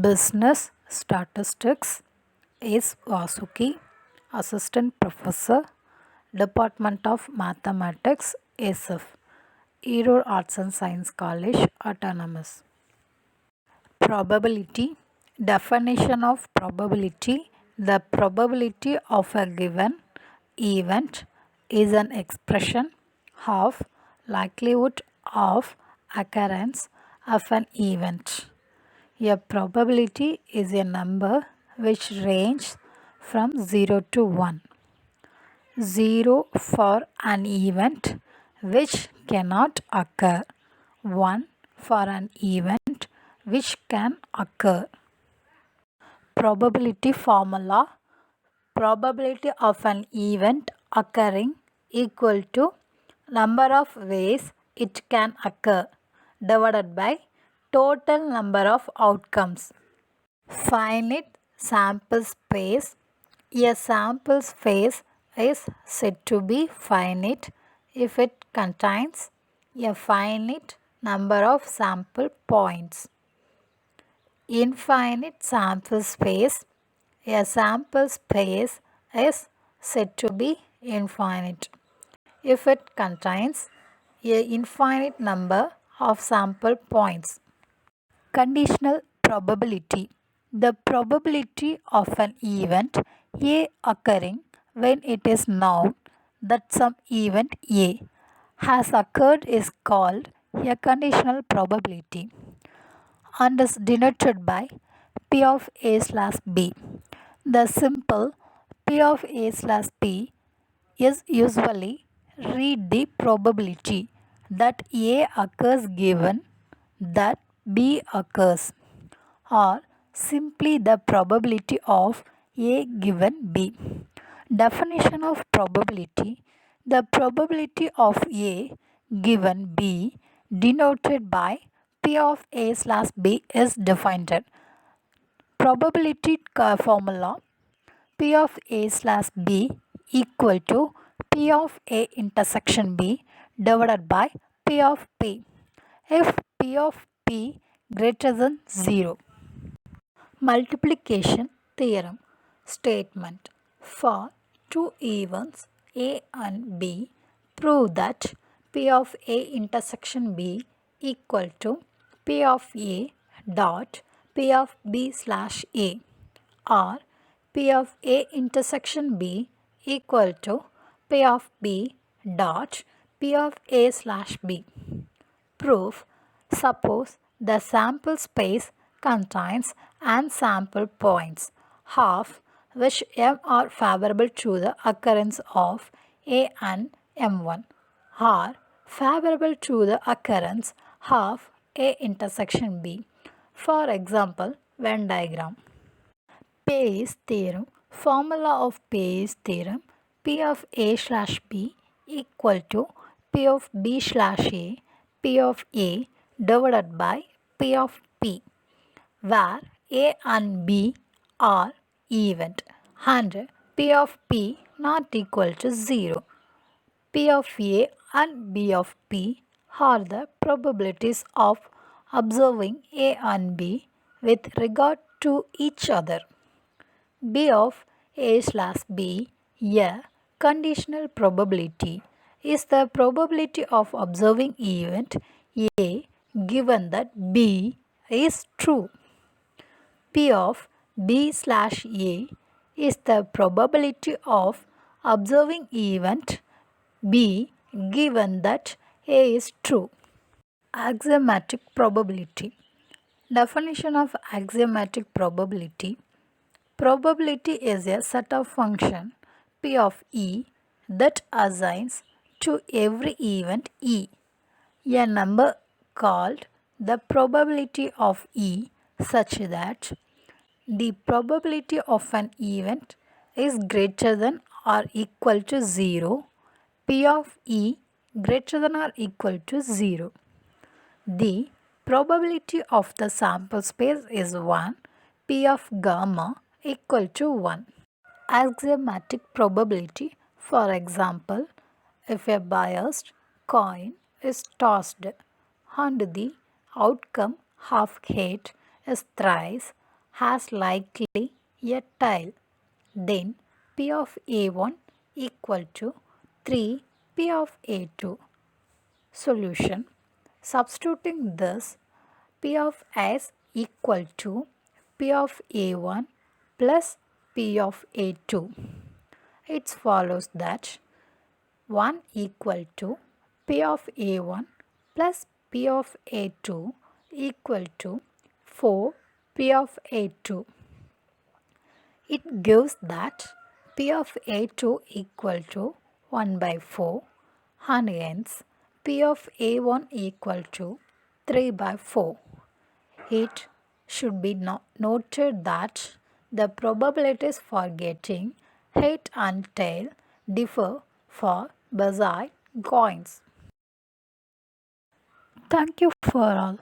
Business Statistics is Vasuki, Assistant Professor, Department of Mathematics, SF, Erode Arts and Science College, Autonomous. Probability. Definition of probability. The probability of a given event is an expression of likelihood of occurrence of an event. A probability is a number which ranges from 0 to 1. 0 for an event which cannot occur, 1 for an event which can occur. Probability formula. Probability of an event occurring equal to number of ways it can occur divided by total number of outcomes. Finite sample space. A sample space is said to be finite if it contains a finite number of sample points. Infinite sample space. A sample space is said to be infinite if it contains an infinite number of sample points. Conditional probability. The probability of an event A occurring when it is known that some event A has occurred is called a conditional probability and is denoted by P of A slash B. The symbol P of A slash B is usually read the probability that A occurs given that B occurs, or simply the probability of A given B. Definition of probability. The probability of A given B denoted by P of A slash B is defined. Probability formula. P of A slash B equal to P of A intersection B divided by P of P. If P of P greater than 0. Multiplication theorem statement. For two events A and B, prove that P of A intersection B equal to P of A dot P of B slash A, or P of A intersection B equal to P of B dot P of A slash B. Proof. Suppose the sample space contains n sample points, half which m are favorable to the occurrence of A and m1, are favorable to the occurrence of A intersection B. For example, Venn diagram. Bayes theorem. Formula of Bayes theorem. P of A slash B equal to P of B slash A, P of A divided by P of P, where A and B are event and P of P not equal to 0. P of A and B of P are the probabilities of observing A and B with regard to each other. B of A slash B, a conditional probability, is the probability of observing event A given that B is true. P of B slash A is the probability of observing event B given that A is true. Axiomatic probability. Definition of axiomatic probability. Probability is a set of function P of E that assigns to every event E a number called the probability of E such that the probability of an event is greater than or equal to 0, P of E greater than or equal to 0. The probability of the sample space is 1, P of gamma equal to 1. Axiomatic probability. For example, if a biased coin is tossed and the outcome half head is thrice has likely a tail, then P of A1 equal to 3 P of A2. Solution. Substituting this, P of S equal to P of A1 plus P of A2. It follows that 1 equal to P of A1 plus P of A2 equal to 4 P of A2. It gives that P of A2 equal to 1 by 4 and hence P of A1 equal to 3 by 4. It should be noted that the probabilities for getting head and tail differ for beside coins. Thank you for all.